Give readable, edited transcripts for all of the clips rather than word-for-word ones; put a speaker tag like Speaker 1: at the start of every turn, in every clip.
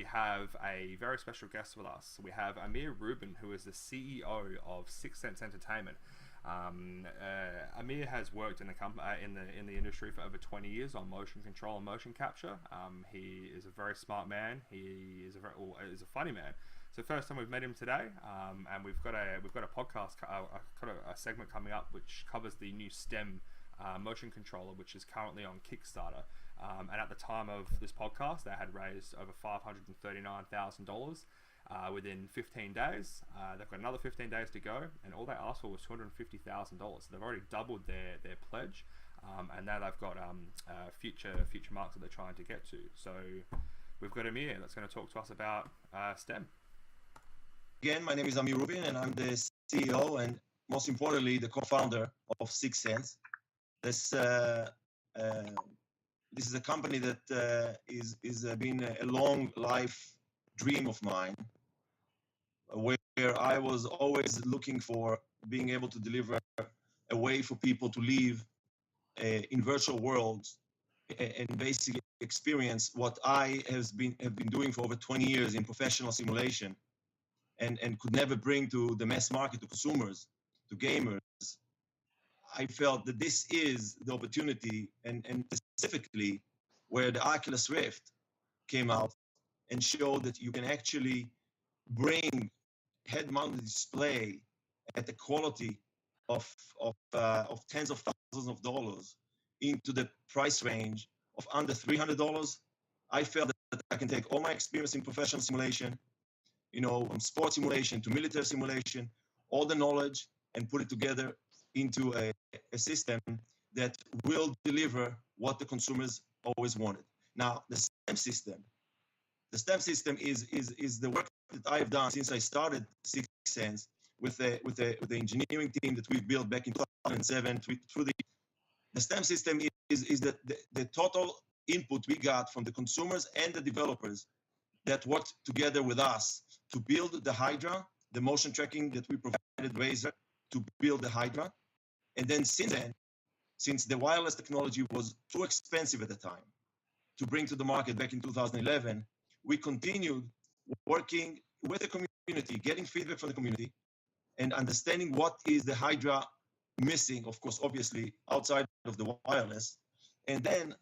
Speaker 1: have a very special guest with us. We have Amir Rubin, who is the CEO of Sixense Entertainment. Amir has worked in the industry for over 20 years on motion control and motion capture. He is a very smart man. He is is a funny man. So first time we've met him today, and we've got a podcast, a segment coming up which covers the new STEM motion controller, which is currently on Kickstarter. And at the time of this podcast, they had raised over $539,000 within 15 days. They've got another 15 days to go, and all they asked for was $250,000. So they've already doubled their pledge, and now they've got future marks that they're trying to get to. So we've got Amir that's going to talk to us about STEM.
Speaker 2: Again, my name is Amir Rubin, and I'm the CEO and, most importantly, the co-founder of Sixense. This is a company that is been a long life dream of mine, where I was always looking for being able to deliver a way for people to live in virtual worlds and basically experience what I have been doing for over 20 years in professional simulation, and could never bring to the mass market, to consumers, to gamers. I felt that this is the opportunity, and specifically where the Oculus Rift came out and showed that you can actually bring head-mounted display at the quality of tens of thousands of dollars into the price range of under $300. I felt that I can take all my experience in professional simulation, from sports simulation to military simulation, all the knowledge, and put it together into a system that will deliver what the consumers always wanted. Now, the STEM system is the work that I've done since I started Sixense with the engineering team that we've built back in 2007 through the STEM system is the total input we got from the consumers and the developers that worked together with us to build the Hydra, the motion tracking that we provided Razer to build the Hydra. And then since the wireless technology was too expensive at the time to bring to the market back in 2011, we continued working with the community, getting feedback from the community, and understanding what is the Hydra missing, of course, obviously, outside of the wireless, and then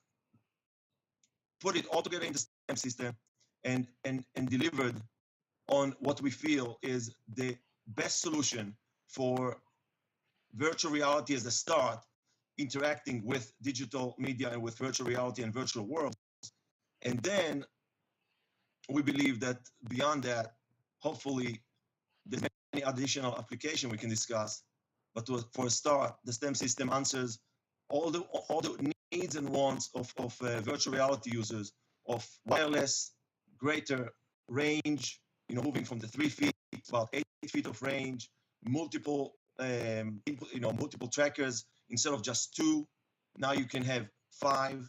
Speaker 2: put it all together in the STEM system and delivered on what we feel is the best solution for virtual reality as a start, interacting with digital media and with virtual reality and virtual worlds. And then we believe that beyond that, hopefully, there's many additional applications we can discuss. But for a start, the STEM system answers all the needs and wants of virtual reality users, of wireless, greater range, moving from the 3 feet to about 8 feet of range, multiple trackers instead of just 2. Now you can have 5.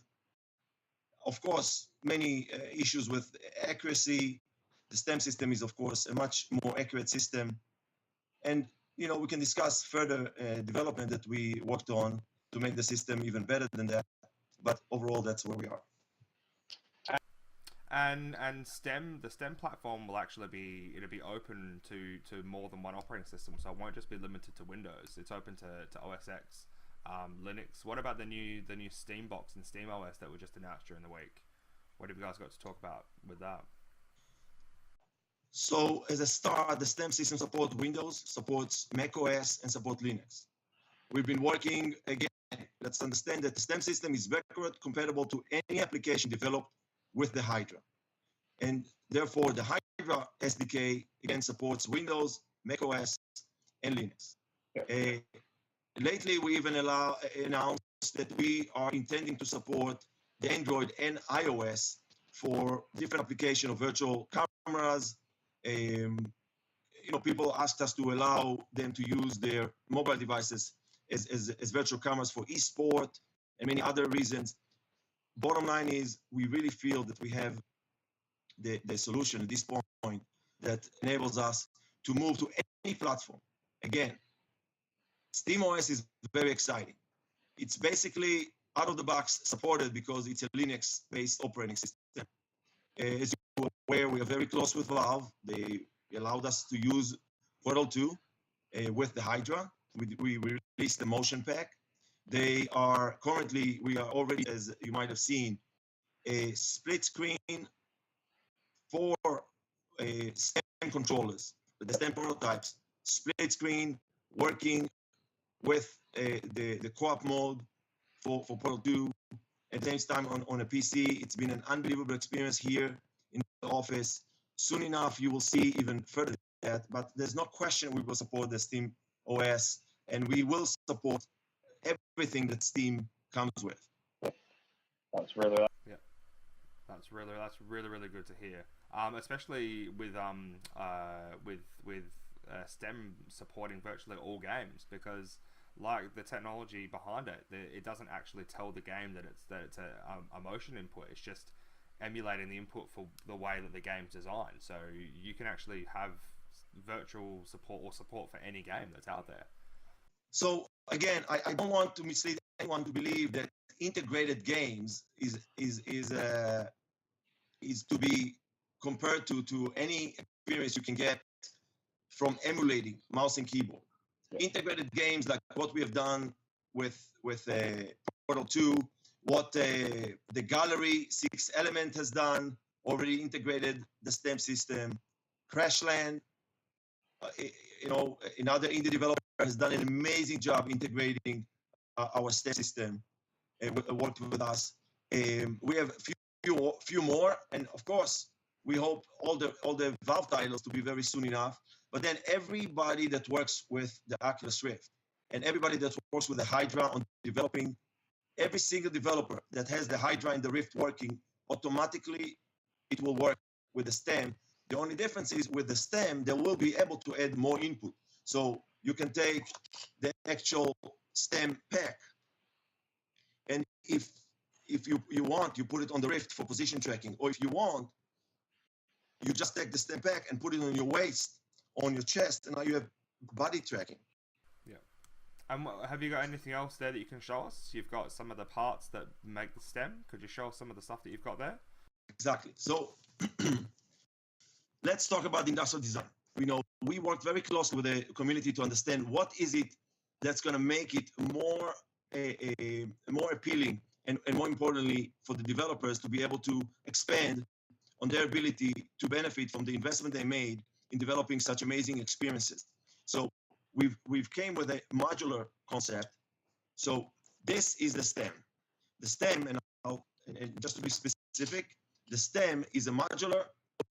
Speaker 2: Of course, many issues with accuracy. The STEM system is, of course, a much more accurate system. And, we can discuss further development that we worked on to make the system even better than that. But overall, that's where we are.
Speaker 1: And the STEM platform will actually be open to more than one operating system, so it won't just be limited to Windows. It's open to OS X, Linux. What about the new Steam box and Steam OS that were just announced during the week? What have you guys got to talk about with that?
Speaker 2: So as a start, the STEM system supports Windows, supports Mac OS, and supports Linux. We've been working, again, let's understand that the STEM system is backward compatible to any application developed with the Hydra. And therefore, the Hydra SDK, again, supports Windows, Mac OS, and Linux. Lately, we even announced that we are intending to support the Android and iOS for different application of virtual cameras. People asked us to allow them to use their mobile devices as virtual cameras for esport and many other reasons. Bottom line is, we really feel that we have the solution at this point that enables us to move to any platform. Again, SteamOS is very exciting. It's basically out of the box supported because it's a Linux-based operating system. As you where we are very close with Valve. They allowed us to use Portal 2 with the Hydra. We released the motion pack. They are currently, we are already, as you might have seen, a split screen for STEM controllers, the STEM prototypes, split screen, working with the co-op mode for Portal 2. At the same time on a PC. It's been an unbelievable experience here in the office. Soon enough, you will see even further that, but there's no question we will support the Steam OS, and we will support everything that Steam comes with.
Speaker 3: That's really
Speaker 1: yeah. That's really good to hear. Especially with STEM supporting virtually all games, because like the technology behind it, it doesn't actually tell the game that it's a motion input. It's just emulating the input for the way that the game's designed. So you can actually have virtual support or support for any game that's out there.
Speaker 2: So again, I don't want to mislead anyone to believe that integrated games is to be compared to any experience you can get from emulating mouse and keyboard. Yeah. Integrated games like what we have done with Portal 2, what the Gallery 6 Element has done, already integrated the STEM system. Crashland, another indie developer has done an amazing job integrating our STEM system and worked with us. We have a few more, and of course, we hope all the Valve titles to be very soon enough. But then everybody that works with the Oculus Rift and everybody that works with the Hydra on developing, every single developer that has the Hydra and the Rift working, automatically it will work with the STEM. The only difference is with the STEM, they will be able to add more input. So you can take the actual STEM pack, and if you want, you put it on the Rift for position tracking, or if you want, you just take the STEM pack and put it on your waist, on your chest, and now you have body tracking.
Speaker 1: Yeah. And have you got anything else there that you can show us? You've got some of the parts that make the STEM. Could you show us some of the stuff that you've got there?
Speaker 2: Exactly. So let's talk about industrial design. We worked very closely with the community to understand what is it that's going to make it more more appealing and more importantly for the developers to be able to expand on their ability to benefit from the investment they made in developing such amazing experiences. So we've came with a modular concept. So this is the STEM. The STEM, and just to be specific, the STEM is a modular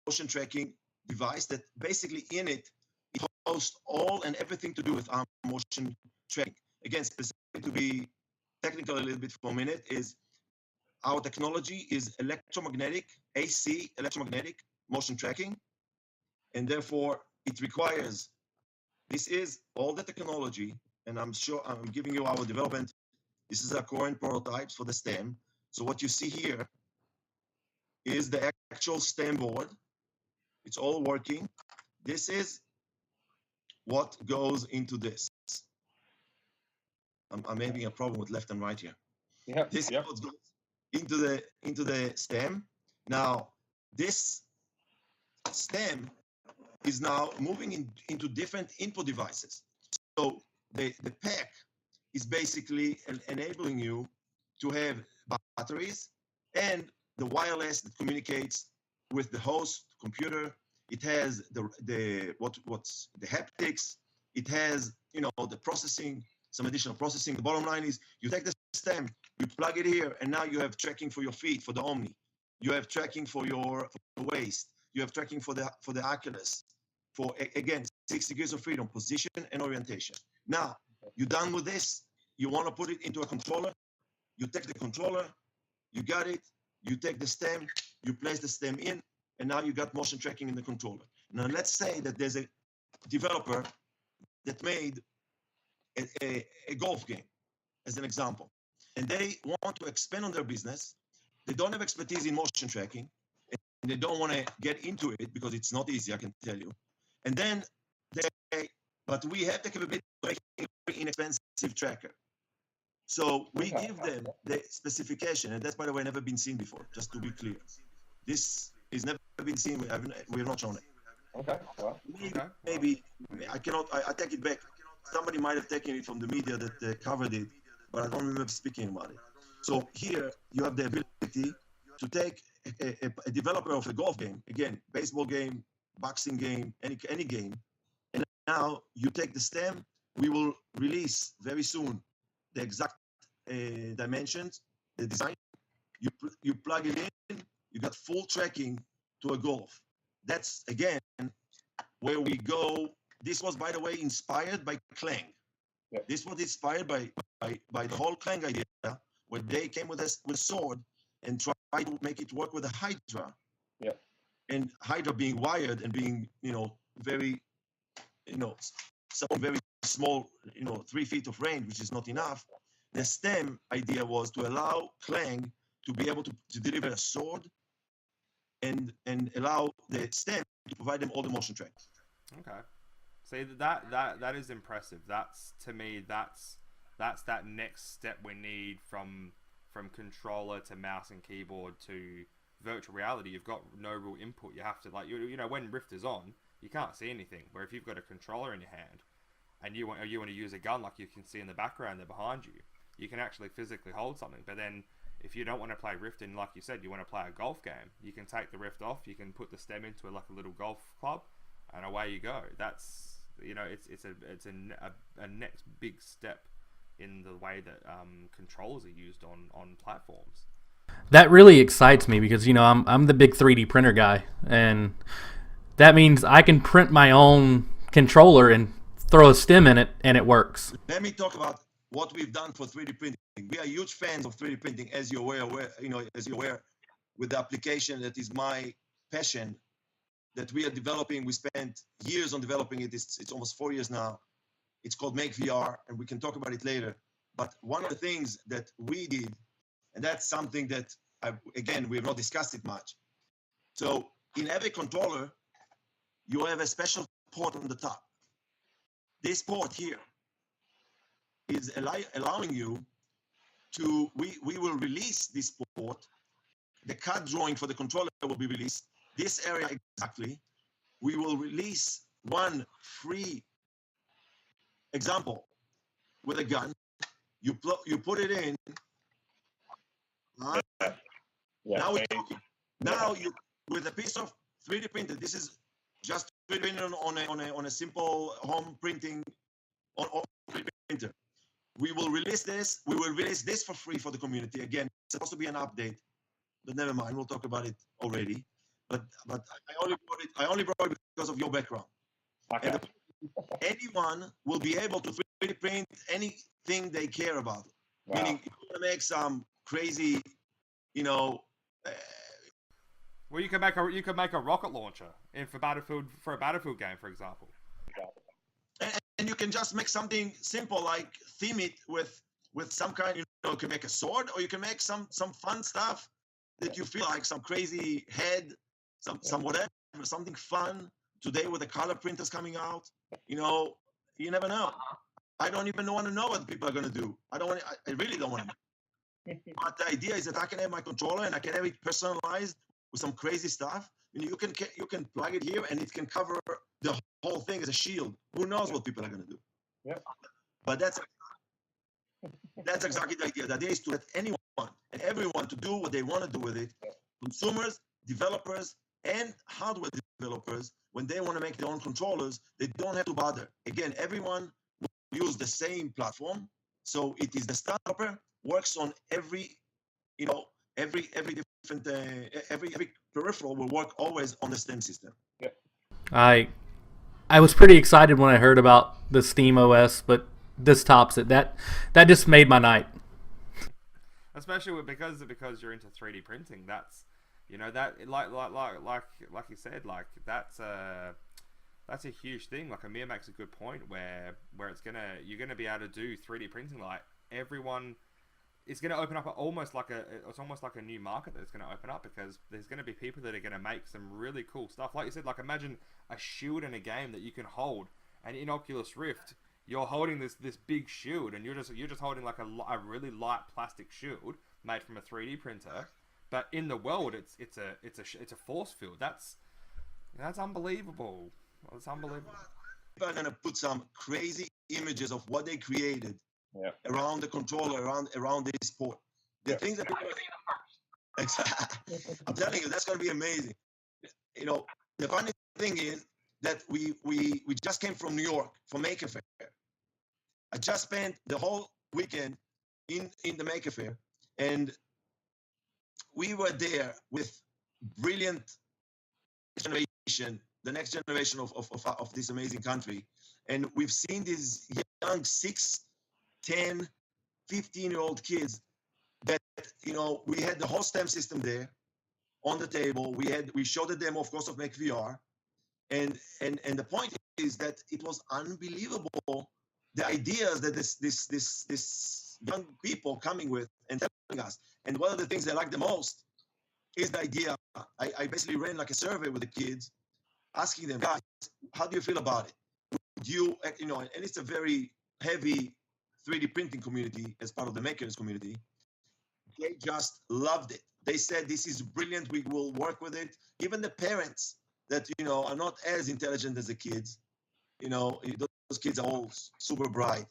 Speaker 2: motion tracking device that basically in it hosts all and everything to do with our motion tracking. Again, specific to be technical a little bit for a minute, is our technology is electromagnetic, AC, electromagnetic motion tracking, and therefore it requires, this is all the technology, and I'm sure I'm giving you our development. This is our current prototypes for the STEM. So what you see here is the actual STEM board. It's all working. This is what goes into this. I'm having a problem with left and right here.
Speaker 3: Yeah.
Speaker 2: This is what goes into the STEM. Now, this STEM is now moving into different input devices. So the pack is basically enabling you to have batteries and the wireless that communicates with the host computer. It has what's the haptics. It has the processing, some additional processing. The bottom line is you take the STEM, you plug it here, and now you have tracking for your feet for the Omni. You have tracking for your waist. You have tracking for the Oculus. For again, 6 degrees of freedom, position and orientation. Now you're done with this. You want to put it into a controller. You take the controller. You got it. You take the STEM. You place the STEM in, and now you got motion tracking in the controller. Now let's say that there's a developer that made a golf game, as an example, and they want to expand on their business. They don't have expertise in motion tracking, and they don't want to get into it because it's not easy, I can tell you. And then they say, but we have the capability of making a very inexpensive tracker. So we give them the specification, and that's, by the way, never been seen before, just to be clear. This It's never been seen. We have not shown it.
Speaker 3: Okay. Well,
Speaker 2: Maybe I cannot. I take it back. Somebody might have taken it from the media that covered it, but I don't remember speaking about it. So here you have the ability to take a developer of a golf game, again, baseball game, boxing game, any game, and now you take the stem. We will release very soon the exact dimensions, the design. You plug it in, you got full tracking to a golf. That's again where we go. This was, by the way, inspired by Clang.
Speaker 3: Yeah.
Speaker 2: This was inspired by the whole Clang idea, where they came with a sword and tried to make it work with a Hydra.
Speaker 3: Yeah.
Speaker 2: And Hydra being wired and being, very, something very small, 3 feet of range, which is not enough. The stem idea was to allow Clang to be able to deliver a sword and allow the stem to provide them all the motion tracks.
Speaker 1: Okay. See, that is impressive. That's, to me, that's that next step we need from controller to mouse and keyboard to virtual reality. You've got no real input. You have to, like, when Rift is on, you can't see anything. Where if you've got a controller in your hand and you want to use a gun, like you can see in the background there behind you, you can actually physically hold something. But then if you don't want to play Rift, and like you said, you want to play a golf game, you can take the Rift off, you can put the stem into a little golf club, and away you go. That's, it's a next big step in the way that controllers are used on platforms.
Speaker 4: That really excites me because I'm the big 3D printer guy, and that means I can print my own controller and throw a stem in it, and it works.
Speaker 2: Let me talk about what we've done for 3D printing. We are huge fans of 3D printing, as you're aware, with the application that is my passion that we are developing. We spent years on developing it. It's almost 4 years now. It's called Make VR, and we can talk about it later. But one of the things that we did, and that's something that, we have not discussed it much. So in every controller, you have a special port on the top. This port here is allowing you to, we will release this port. The CAD drawing for the controller will be released. This area exactly. We will release one free example with a gun. You put it in.
Speaker 3: yeah.
Speaker 2: Now we're talking. Now you, with a piece of 3D printed. This is just 3D printed on a simple home printing on 3D printer. We will release this. We will release this for free for the community. Again, it's supposed to be an update, but never mind. We'll talk about it already. But I only brought it because of your background.
Speaker 3: Okay.
Speaker 2: And anyone will be able to 3D print anything they care about.
Speaker 3: Wow.
Speaker 2: Meaning, you want to make some crazy,
Speaker 1: Well, you can make a rocket launcher for a Battlefield game, for example.
Speaker 2: and you can just make something simple, like theme it with some kind. You can make a sword, or you can make some fun stuff that you feel like, some crazy head, some whatever, something fun. Today with the color printers coming out, you never know. I don't even want to know what people are going to do. I really don't want to know. But the idea is that I can have my controller and I can have it personalized with some crazy stuff. You can plug it here and it can cover the whole thing as a shield. Who knows what people are going to do?
Speaker 3: Yeah.
Speaker 2: But that's exactly the idea. The idea is to let anyone and everyone to do what they want to do with it. Consumers, developers, and hardware developers, when they want to make their own controllers, they don't have to bother. Again, everyone will use the same platform. So it is the developer works on every different every peripheral will work always on the STEM system.
Speaker 3: Yeah.
Speaker 4: I was pretty excited when I heard about the Steam OS, but this tops it. That just made my night.
Speaker 1: Especially because you're into 3D printing. That's that like you said, like that's a huge thing. Like Amir makes a good point where you're gonna be able to do 3D printing. Like everyone is gonna open up almost like a new market that's gonna open up, because there's gonna be people that are gonna make some really cool stuff. Like you said, like imagine a shield in a game that you can hold, and in Oculus Rift you're holding this big shield, and you're just holding like a really light plastic shield made from a 3D printer. but in the world, it's a force field. That's unbelievable. It's unbelievable.
Speaker 2: People are gonna put some crazy images of what they created
Speaker 3: Yeah.
Speaker 2: around the controller, around this sport. The things that people I'm telling you, that's gonna be amazing. You know, the funny thing is that we just came from New York for Maker Faire. I just spent the whole weekend in the Maker Faire, and we were there with brilliant generation, the next generation of this amazing country. And we've seen these young 6, 10, 15-year-old kids that, you know, we had the whole STEM system there on the table. We showed the demo, of course, of Make VR. And the point is that it was unbelievable, the ideas that this young people coming with and telling us. And one of the things they like the most is the idea. I basically ran like a survey with the kids, asking them, guys, how do you feel about it? Would you, you know, and it's a very heavy 3D printing community as part of the makers community. They just loved it. They said, this is brilliant. We will work with it. Even the parents that, you know, are not as intelligent as the kids, you know, those kids are all super bright,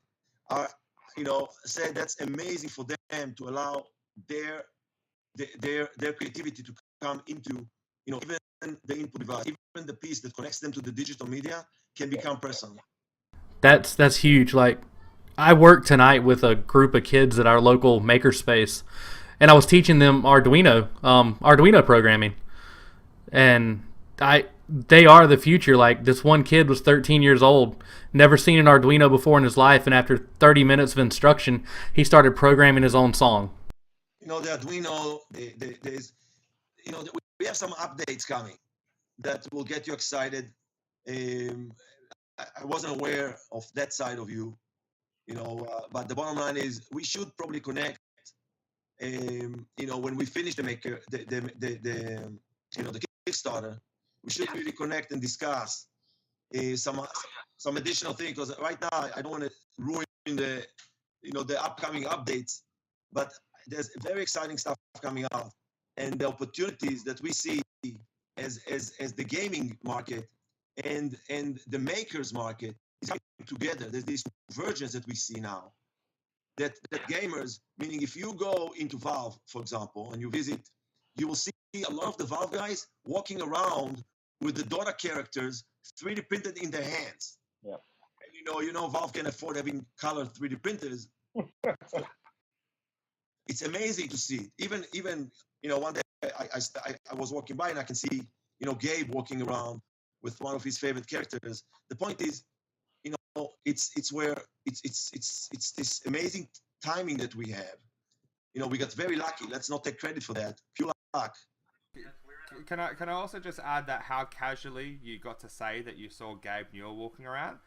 Speaker 2: are, you know, said that's amazing for them to allow their creativity to come into, you know, even the input device, even the piece that connects them to the digital media can become personal.
Speaker 4: That's huge. Like, I worked tonight with a group of kids at our local makerspace, and I was teaching them Arduino programming, and they are the future. Like, this one kid was 13 years old, never seen an Arduino before in his life, and after 30 minutes of instruction, he started programming his own song.
Speaker 2: You know, the Arduino, there's, you know, we have some updates coming that will get you excited. I wasn't aware of that side of you, you know, but the bottom line is we should probably connect, you know, when we finish the maker, the Kickstarter, we should really connect and discuss some additional things, because right now I don't want to ruin the, you know, the upcoming updates, but there's very exciting stuff coming out, and the opportunities that we see as the gaming market and the makers market is coming together. There's this convergence that we see now, that gamers, meaning if you go into Valve, for example, and you visit, you will see a lot of the Valve guys walking around with the Dota characters 3D printed in their hands.
Speaker 3: Yeah.
Speaker 2: And you know, Valve can afford having color 3D printers. It's amazing to see. Even you know, one day I was walking by and I can see, you know, Gabe walking around with one of his favorite characters. The point is, you know, it's where it's this amazing timing that we have. You know, we got very lucky. Let's not take credit for that. Pure luck.
Speaker 1: Can I also just add that how casually you got to say that you saw Gabe Newell walking around?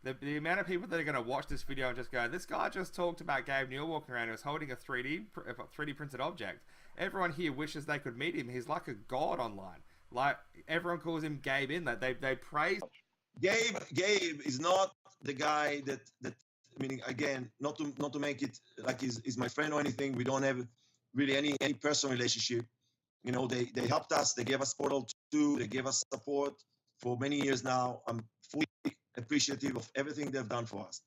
Speaker 1: The amount of people that are going to watch this video and just go, this guy just talked about Gabe Newell walking around. He was holding a 3D printed object. Everyone here wishes they could meet him. He's like a god online. Like, everyone calls him Gabe in that. They praise.
Speaker 2: Gabe is not the guy that meaning, again, not to make it like he's my friend or anything. We don't have really any personal relationship. You know, they helped us. They gave us Portal 2. They gave us support for many years now. I'm fully appreciative of everything they've done for us.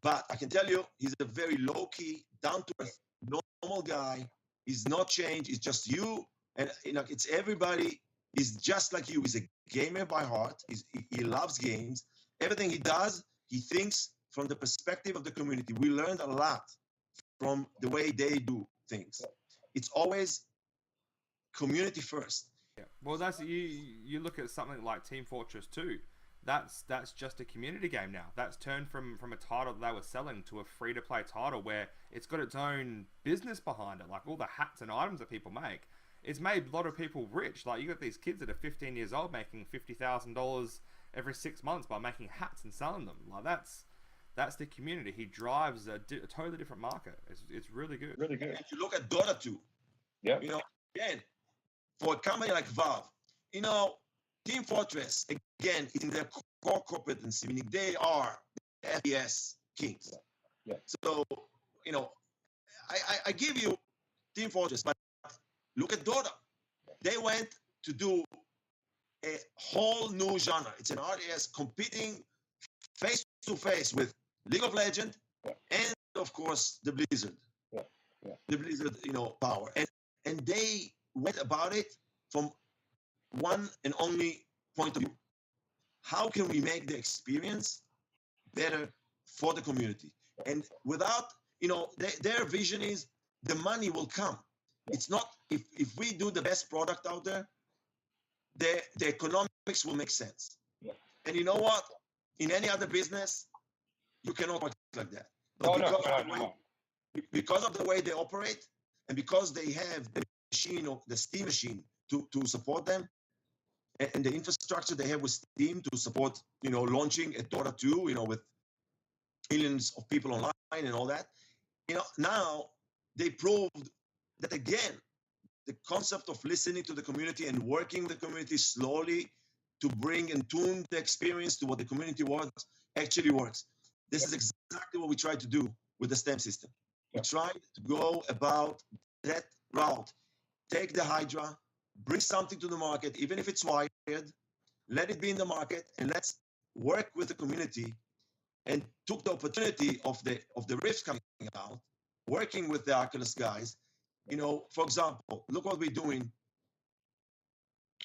Speaker 2: But I can tell you, he's a very low-key, down-to-earth, normal guy. He's not changed. It's just you. And, you know, it's everybody. He's just like you. He's a gamer by heart. He loves games. Everything he does, he thinks from the perspective of the community. We learned a lot from the way they do things. It's always community first.
Speaker 1: Yeah. Well, that's you look at something like Team Fortress 2. That's just a community game now. That's turned from a title that they were selling to a free-to-play title where it's got its own business behind it. Like all the hats and items that people make, it's made a lot of people rich. Like, you got these kids that are 15 years old making $50,000 every 6 months by making hats and selling them. Like, that's the community. He drives a totally different market. It's really good.
Speaker 3: Really good.
Speaker 2: If you look at Dota 2,
Speaker 3: Yeah.
Speaker 2: you know, again, for a company like Valve, you know, Team Fortress, again, is in their core competency, meaning they are the FPS kings.
Speaker 3: Yeah.
Speaker 2: So, you know, I give you Team Fortress, but Look at Dota. They went to do a whole new genre. It's an RTS competing face to face with League of Legends and of course the Blizzard. The Blizzard, power. And they went about it from one and only point of view. How can we make the experience better for the community? And without, their vision is the money will come. It's not, if we do the best product out there, the economics will make sense. And you know what? In any other business, you cannot work like that. But because of the way they operate, and because they have the machine, or the Steam machine to support them, and the infrastructure they have with Steam to support, launching a Dota 2, with millions of people online and all that, now they proved that again, the concept of listening to the community and working the community slowly to bring and tune the experience to what the community wants actually works. This is exactly what we try to do with the STEM system. We try to go about that route. Take the Hydra, bring something to the market, even if it's wired, let it be in the market, and let's work with the community. And took the opportunity of the Rifts coming out, working with the Oculus guys. For example, look what we're doing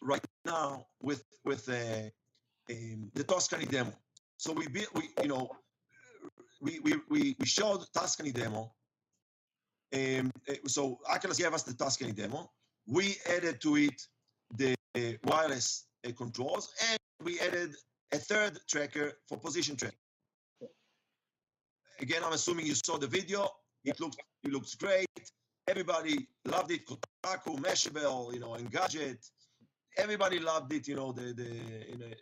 Speaker 2: right now with the Tuscany demo. So we showed Tuscany demo. So Oculus gave us the Tuscany demo. We added to it the wireless controls, and we added a third tracker for position tracking. Again, I'm assuming you saw the video. It looks great. Everybody loved it. Kotaku, Mashable, Engadget. Everybody loved it.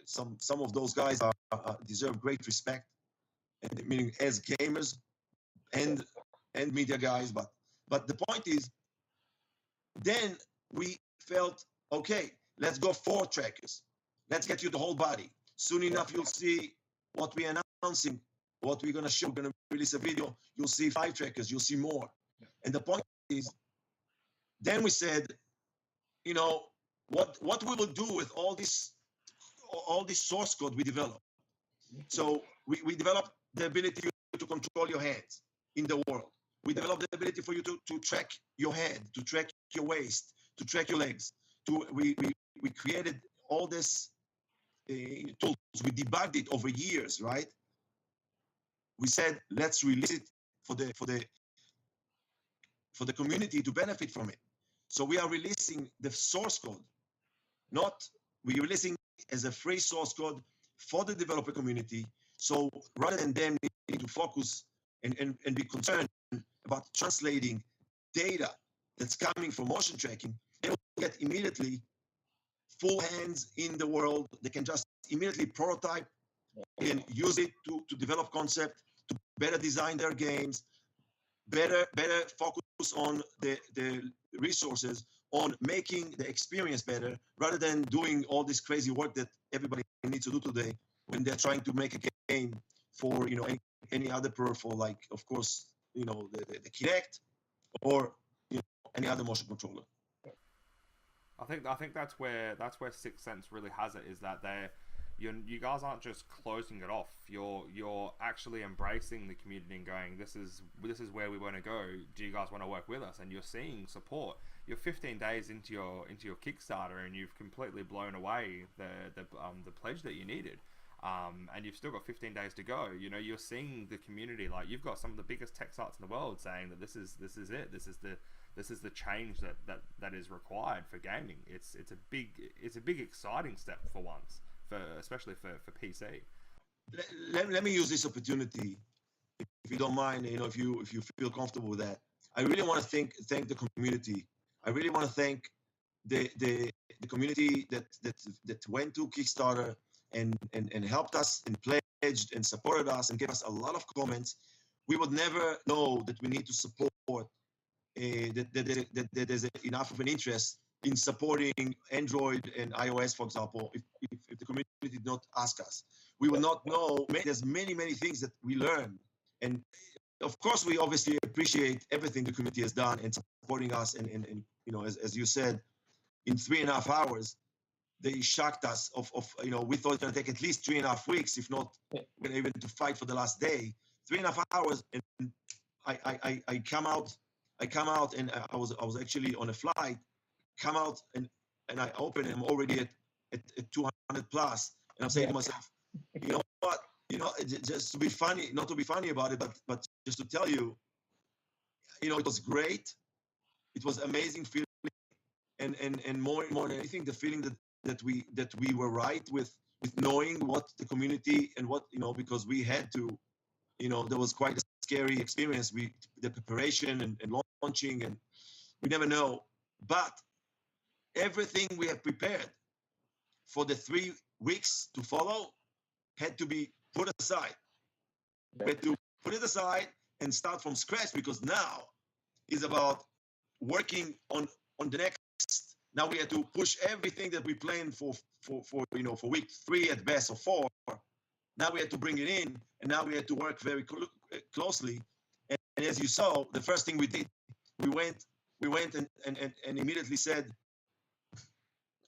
Speaker 2: Some of those guys deserve great respect, and meaning as gamers and media guys. But the point is, then we felt, okay, let's go 4 trackers. Let's get you the whole body. Soon enough, you'll see what we're announcing. What we're going to show, we're going to release a video, you'll see 5 trackers, you'll see more. And the point is, then we said, what we will do with all this source code we developed. So we developed the ability to control your hands in the world. We developed the ability for you to track your head, to track your waist, to track your legs. We created all this tools. We debugged it over years, right? We said, let's release it for the community to benefit from it. So we are releasing the source code. We're releasing as a free source code for the developer community. So rather than them needing to focus and be concerned about translating data that's coming from motion tracking, they will get immediately full hands in the world. They can just immediately prototype and use it to develop concept, to better design their games, better focus on the resources, on making the experience better, rather than doing all this crazy work that everybody needs to do today when they're trying to make a game for any other peripheral, like of course the Kinect or any other motion controller.
Speaker 1: I think that's where Sixense really has it, is that you guys aren't just closing it off. You're actually embracing the community and going, this is where we want to go. Do you guys want to work with us? And you're seeing support. You're 15 days into your Kickstarter, and you've completely blown away the pledge that you needed. And you've still got 15 days to go. You're seeing the community, like you've got some of the biggest tech sites in the world saying that this is it. This is the change that is required for gaming. It's a big exciting step for once, especially for PC.
Speaker 2: Let me use this opportunity, if you don't mind. If you feel comfortable with that, I really want to thank the community. I really want to thank the community that went to Kickstarter and helped us and pledged and supported us and gave us a lot of comments. We would never know that we need to support that there's enough of an interest in supporting Android and iOS, for example, if the community did not ask us. We would not know. There's many things that we learn, and of course, we obviously appreciate everything the community has done and supporting us. And as you said, in 3.5 hours, they shocked us. We thought it's going to take at least 3.5 weeks, if not even to fight for the last day. 3.5 hours, and I come out, and I was actually on a flight. Come out and I open. I'm already at 200 plus, and I'm saying to myself, you know what? Just to be funny, not to be funny about it, but just to tell you, it was great. It was amazing feeling, and more than anything, the feeling that we were right with knowing what the community and what because we had to, there was quite a scary experience. The preparation and launching, and we never know, but everything we have prepared for the 3 weeks to follow had to be put aside. We had to put it aside and start from scratch, because now is about working on the next. Now we had to push everything that we planned for week 3 at best, or 4. Now we had to bring it in, and now we had to work very closely. And as you saw, the first thing we did, we went and immediately said,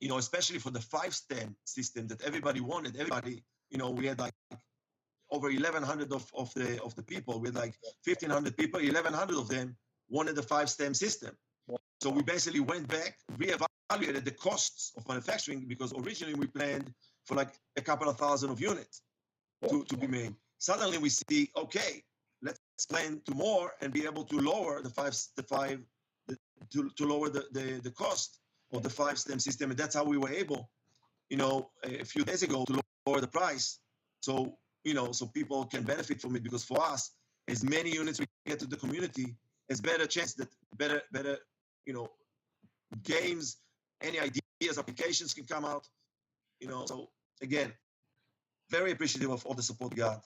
Speaker 2: especially for the 5-stem system that everybody wanted. We had like over 1,100 of the people. We had like 1,500 people. 1,100 of them wanted the 5-stem system. So we basically went back, reevaluated the costs of manufacturing, because originally we planned for like a couple of thousand of units to be made. Suddenly we see, okay, let's plan to more and be able to lower the cost of the 5-stem system. And that's how we were able, a few days ago, to lower the price. So, so people can benefit from it, because for us, as many units we get to the community, it's better chance that better, games, any ideas, applications can come out, So again, very appreciative of all the support we got.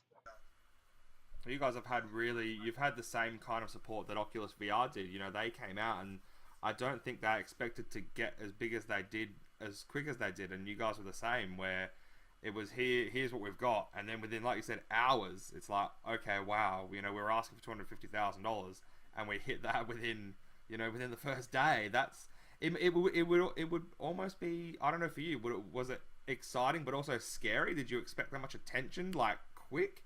Speaker 1: You guys have had you've had the same kind of support that Oculus VR did. They came out, and I don't think they expected to get as big as they did, as quick as they did, and you guys were the same, where it was here's what we've got, and then within, like you said, hours, it's like, okay, wow, we were asking for $250,000, and we hit that within the first day. That's it would almost be, I don't know for you, was it exciting but also scary? Did you expect that much attention, like, quick?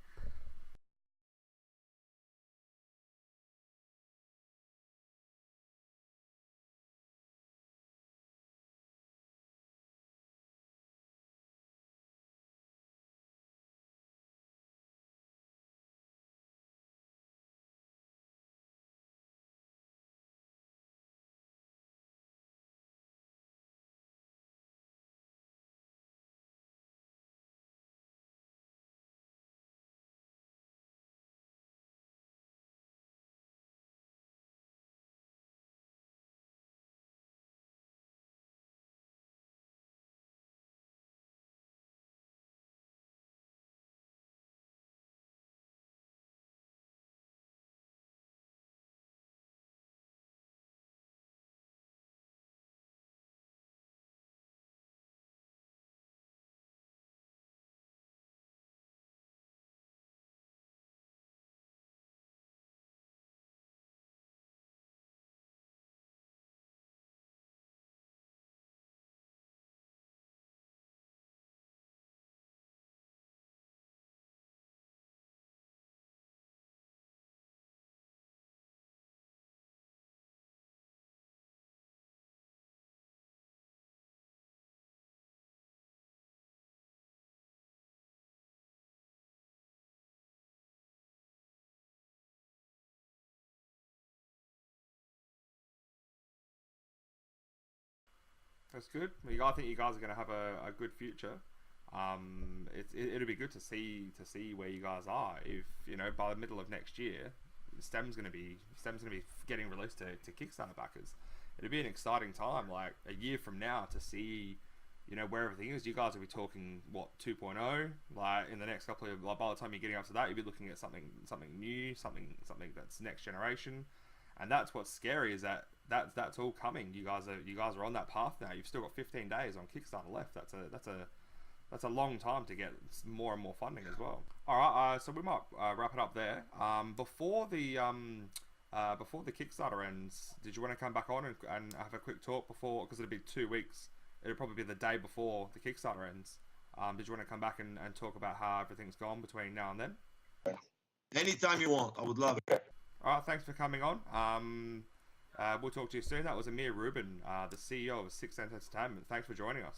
Speaker 1: That's good. I think you guys are going to have a good future. It'll be good to see where you guys are. If by the middle of next year, STEM's going to be getting released to Kickstarter backers. It'll be an exciting time, like a year from now, to see where everything is. You guys will be talking what 2.0, like in the next couple of, like by the time you're getting up to that, you'll be looking at something new, something that's next generation. And that's what's scary, is that's all coming. You guys are on that path now. You've still got 15 days on Kickstarter left. That's that's a long time to get more and more funding as well. All right, so we might wrap it up there. Before the Kickstarter ends, did you want to come back on and have a quick talk before? Because it'll be 2 weeks. It'll probably be the day before the Kickstarter ends. Did you want to come back and talk about how everything's gone between now and then?
Speaker 2: Anytime you want, I would love it.
Speaker 1: All right, thanks for coming on. We'll talk to you soon. That was Amir Rubin, the CEO of Sixense Entertainment. Thanks for joining us.